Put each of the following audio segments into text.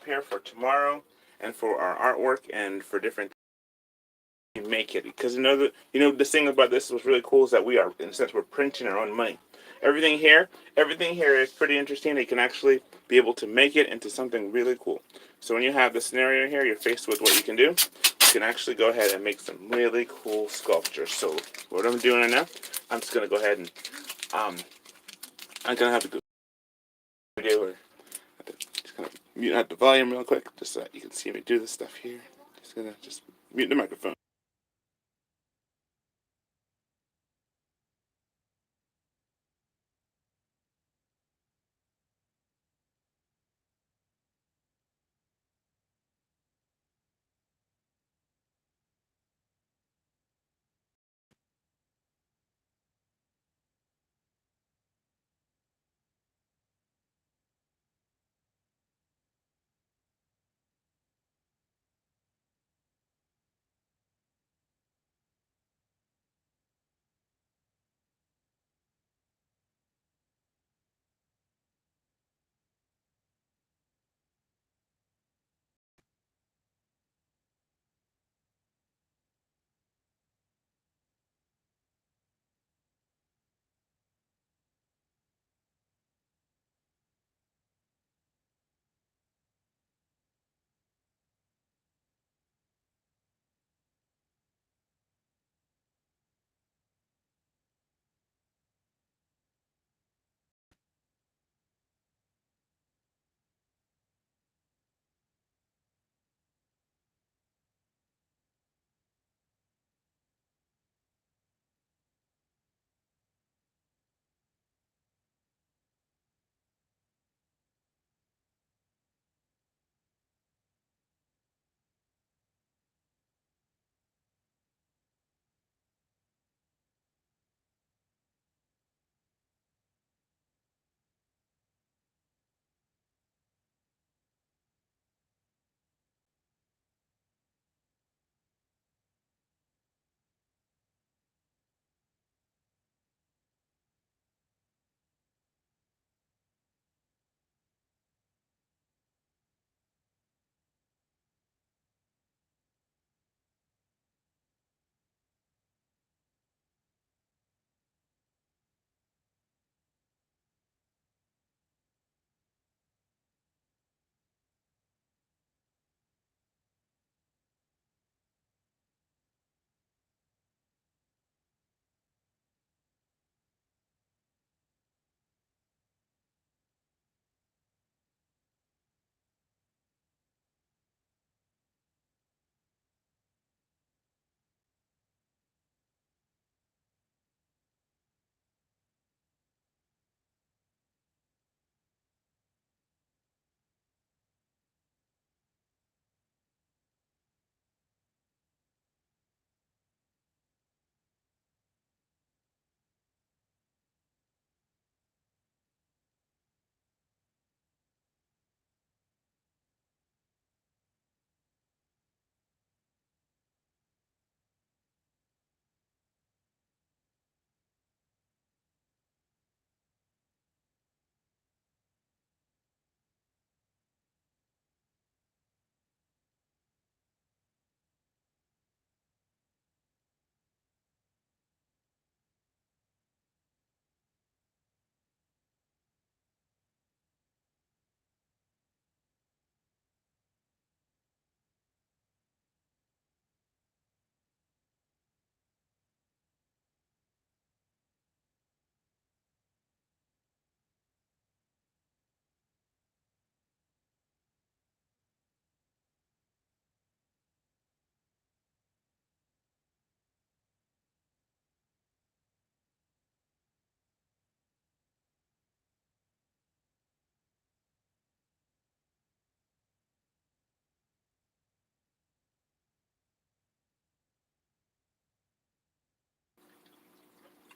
prepare for tomorrow and for our artwork and for different make it, because the thing about this was really cool is that we are, in a sense, we're printing our own money. Everything here is pretty interesting. You can actually be able to make it into something really cool. So when you have the scenario here, you're faced with what you can do. You can actually go ahead and make some really cool sculptures. So what I'm doing right now, I'm just gonna go ahead and um I'm gonna have to go video or just kind of mute out the volume real quick just so that you can see me do this stuff here. Just mute the microphone.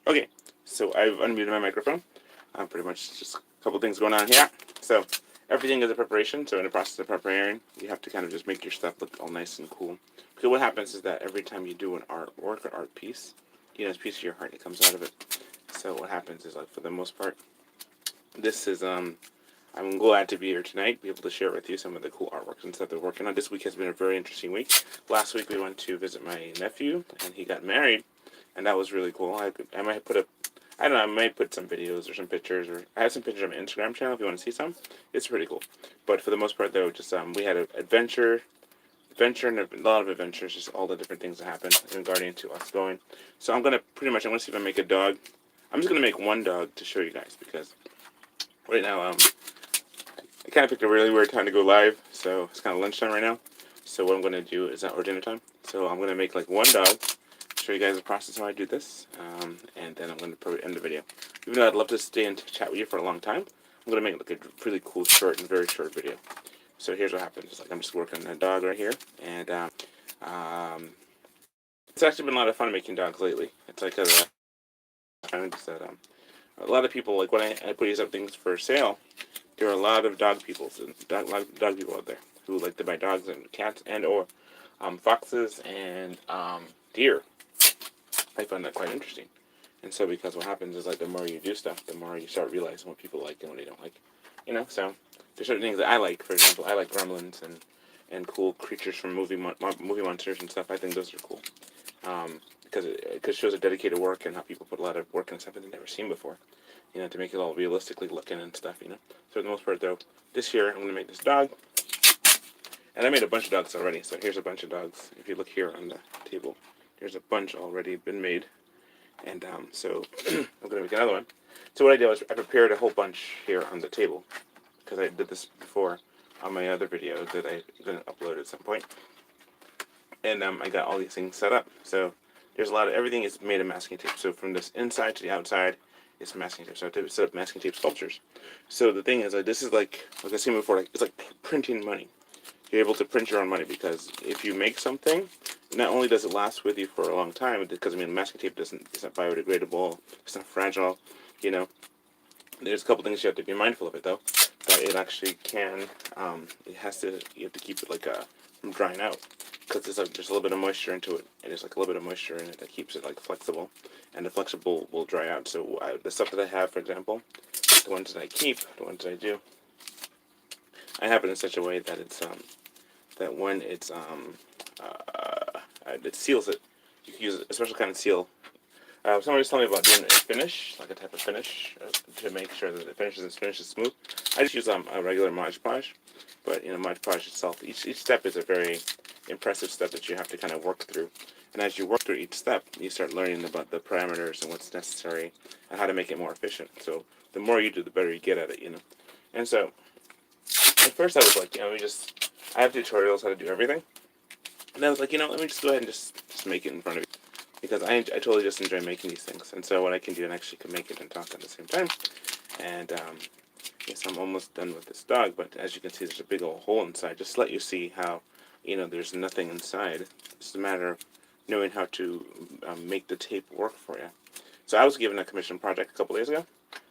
Okay, so I've unmuted my microphone. Pretty much just a couple things going on here. So everything is a preparation. So in the process of preparing, you have to kind of just make your stuff look all nice and cool. Because what happens is that every time you do an artwork or art piece, this piece of your heart that comes out of it. So what happens is, like, for the most part, this is I'm glad to be here tonight, be able to share with you some of the cool artworks and stuff they're working on. This week has been a very interesting week. Last week we went to visit my nephew, and he got married, and that was really cool. I might put up, I don't know, I might put some videos or some pictures, or I have some pictures on my Instagram channel if you want to see some. It's pretty cool. But for the most part, though, just we had an adventure and a lot of adventures, just all the different things that happened in Guardian to us going. So I'm gonna see if I make a dog. I'm just gonna make one dog to show you guys because right now I kind of picked a really weird time to go live, so it's kind of lunchtime right now. So what I'm gonna do is or dinner time. So I'm gonna make like one dog, show you guys the process how I do this, and then I'm gonna probably end the video. Even though I'd love to stay and chat with you for a long time, I'm gonna make like a really cool short and very short video. So here's what happens. It's like I'm just working on a dog right here, and it's actually been a lot of fun making dogs lately. It's like a lot of people, like when I put these up things for sale, there are a lot of dog people out there who like to buy dogs and cats and or foxes and deer. I find that quite interesting. And so because what happens is like the more you do stuff, the more you start realizing what people like and what they don't like. So there's certain things that I like. For example, I like gremlins and cool creatures from movie monsters and stuff. I think those are cool. Because it shows a dedicated work and how people put a lot of work into something they've never seen before. To make it all realistically looking and stuff. So for the most part, though, this year I'm going to make this dog. And I made a bunch of dogs already. So here's a bunch of dogs. If you look here on the table, there's a bunch already been made. And so I'm going to make another one. So what I did was I prepared a whole bunch here on the table. Because I did this before on my other video that I'm going to upload at some point. And I got all these things set up. So there's everything is made of masking tape. So from this inside to the outside, it's masking tape. So I set up masking tape sculptures. So the thing is, this is like I said before, it's like printing money. You're able to print your own money because if you make something, not only does it last with you for a long time, because masking tape it's not biodegradable, it's not fragile. There's a couple things you have to be mindful of it though. That it actually can, you have to keep it from drying out. Because there's a little bit of moisture into it, and there's a little bit of moisture in it that keeps it flexible, and the flexible will dry out. So the stuff that I have, for example, the ones that I keep, the ones that I do, I have it in such a way that it's that when it seals it. You can use a special kind of seal. Somebody was telling me about doing a finish, like a type of finish, to make sure that the finish is smooth. I just use a regular Mod Podge, but Mod Podge itself, each step is a very impressive step that you have to kind of work through. And as you work through each step, you start learning about the parameters and what's necessary and how to make it more efficient. So the more you do, the better you get at it. And so at first I was like, I have tutorials how to do everything. And I was like, let me just go ahead and just make it in front of you. Because I totally just enjoy making these things. And so what I can do, and actually can make it and talk at the same time. And yes, I'm almost done with this dog, but as you can see, there's a big old hole inside. Just to let you see how, there's nothing inside. It's just a matter of knowing how to make the tape work for you. So I was given a commission project a couple days ago,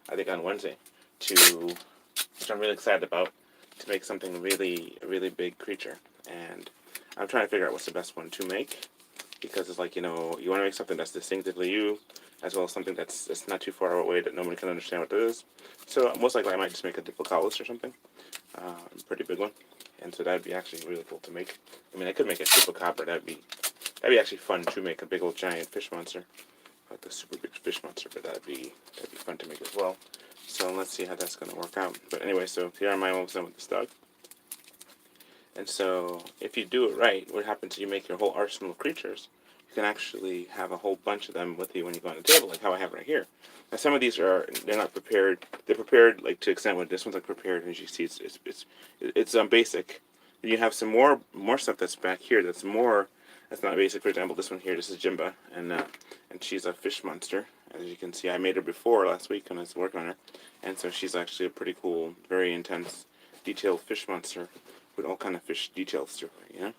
I think on Wednesday, which I'm really excited about, to make something really, really big creature. And I'm trying to figure out what's the best one to make. Because it's you want to make something that's distinctively you, as well as something that's not too far away that nobody can understand what it is. So most likely I might just make a Diplodocus or something, a pretty big one, and so that'd be actually really cool to make. I could make a Chupacabra. That'd be actually fun to make, a big old giant fish monster, like a super big fish monster. But that'd be fun to make as well. So let's see how that's gonna work out. But anyway, so here am I almost done with this dog. And so, if you do it right, what happens is you make your whole arsenal of creatures. You can actually have a whole bunch of them with you when you go on the table, like how I have right here. Now, some of these they're not prepared. They're prepared to extent what this one's prepared. And as you see, it's basic. And you have some more stuff that's back here that's not basic. For example, this one here, this is Jimba, and she's a fish monster. As you can see, I made her before last week when I was working on her, and so she's actually a pretty cool, very intense, detailed fish monster. With all kind of fish details to it,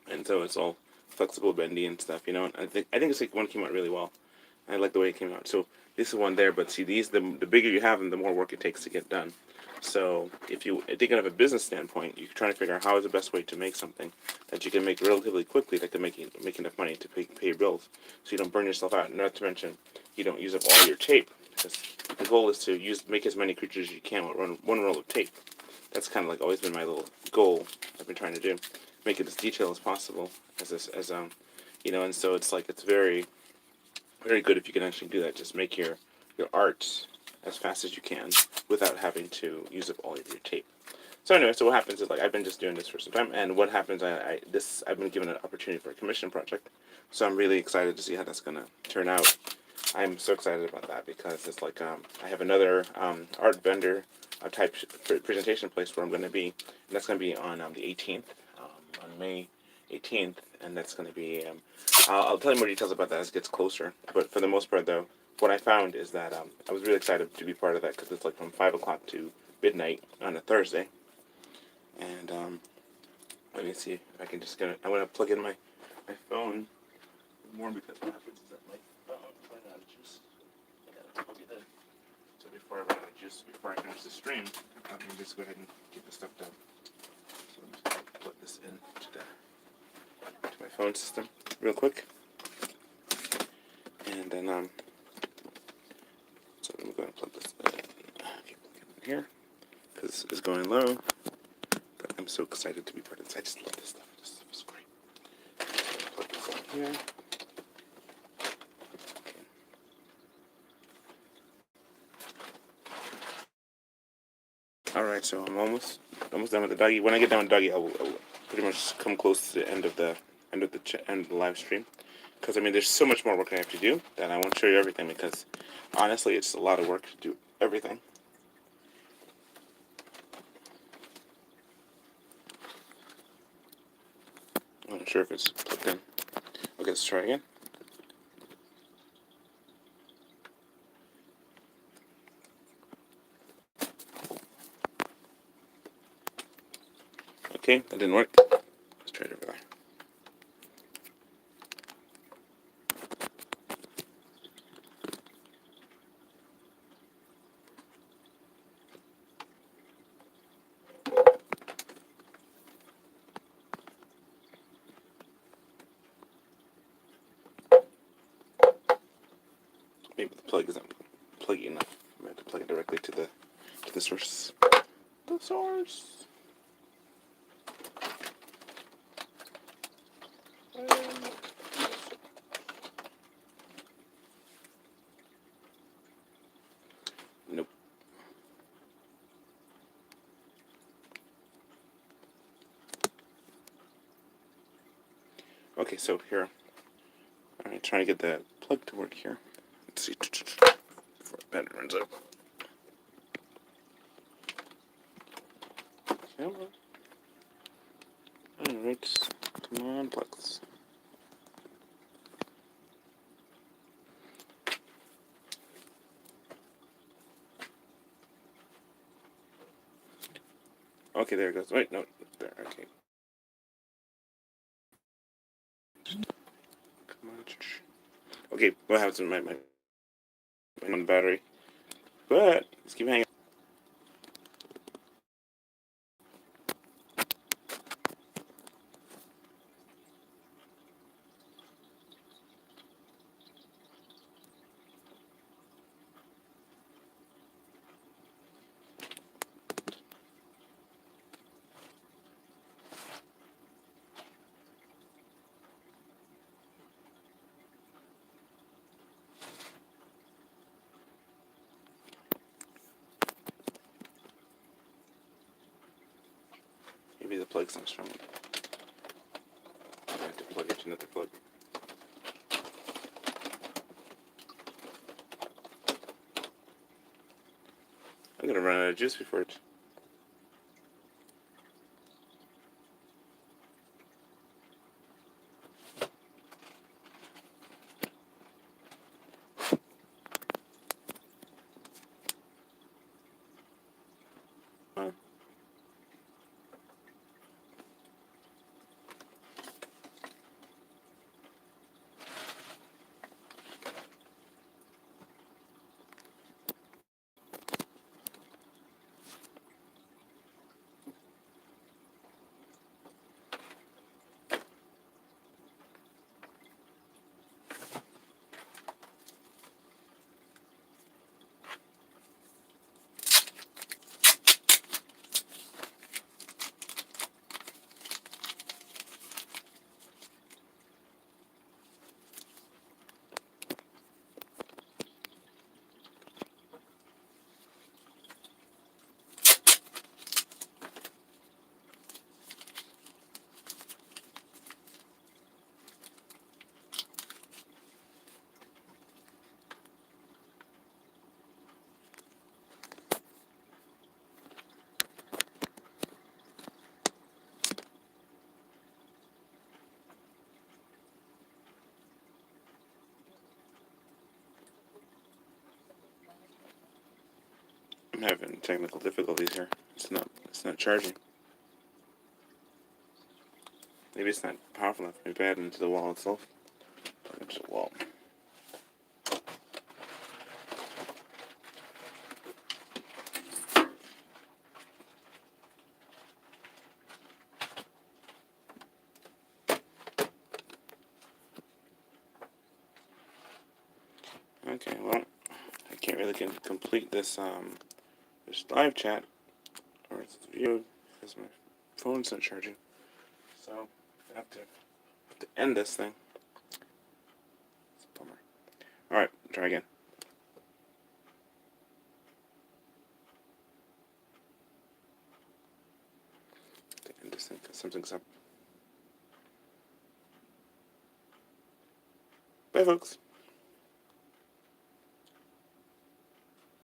and so it's all flexible, bendy, and stuff, and I think this one came out really well. I like the way it came out. So this is one there, but see these, the bigger you have them, the more work it takes to get done. So if you thinking of a business standpoint, you're trying to figure out how is the best way to make something that you can make relatively quickly that can make enough money to pay your bills, so you don't burn yourself out. Not to mention you don't use up all your tape, because the goal is to make as many creatures as you can with one roll of tape. That's kind of like always been my little goal I've been trying to do, make it as detailed as possible, and so it's like it's very, very good if you can actually do that. Just make your art as fast as you can without having to use up all of your tape. So anyway, so what happens is, like, I've been just doing this for some time, and what happens, I've been given an opportunity for a commission project, so I'm really excited to see how that's gonna turn out. I'm so excited about that because it's like I have another art vendor type presentation place where I'm going to be, and that's going to be on the 18th, on May 18th, and that's going to be. I'll tell you more details about that as it gets closer. But for the most part, though, what I found is that I was really excited to be part of that because it's like from 5 o'clock to midnight on a Thursday, and let me see if I can just get it. I'm going to plug in my phone more because what happens is that my phone running out of juice. I gotta plug it in. So before I run out of juice, before I finish the stream, I can just go ahead and get this stuff done. So I'm just gonna plug this in to my phone system real quick, and then so I'm going to plug this in. Okay, plug it in here because it's going low. But I'm so excited to be part of this. I just love this stuff. This stuff is great. So plug this in here. Alright, so I'm almost done with the doggy. When I get done with the doggy, I will pretty much come close to the end of the live stream. Because I mean, there's so much more work I have to do that I won't show you everything because honestly, it's a lot of work to do everything. I'm not sure if it's plugged in. Okay, let's try again. Okay, that didn't work. Let's try it over there. Maybe the plug isn't pluggy enough. I'm going to plug it directly to the source. The source. Nope. Okay, so here. Alright, trying to get the plug to work here. Let's see. Before the battery runs out. Alright, come on, plugs. Okay, there it goes. Wait, no, there, okay. Come on. Okay, what happens to my battery? But, let's keep hanging. Maybe the plug's not strong enough. I have to plug it to another plug. I'm gonna run out of juice before it. having technical difficulties here. It's not charging. Maybe it's not powerful enough. Maybe I add it into the wall itself. Into the wall. Okay, well, I can't really complete this this live chat or this view because my phone's not charging. So I have to end this thing. It's a bummer. All right, try again. To end this thing because something's up. Bye, folks.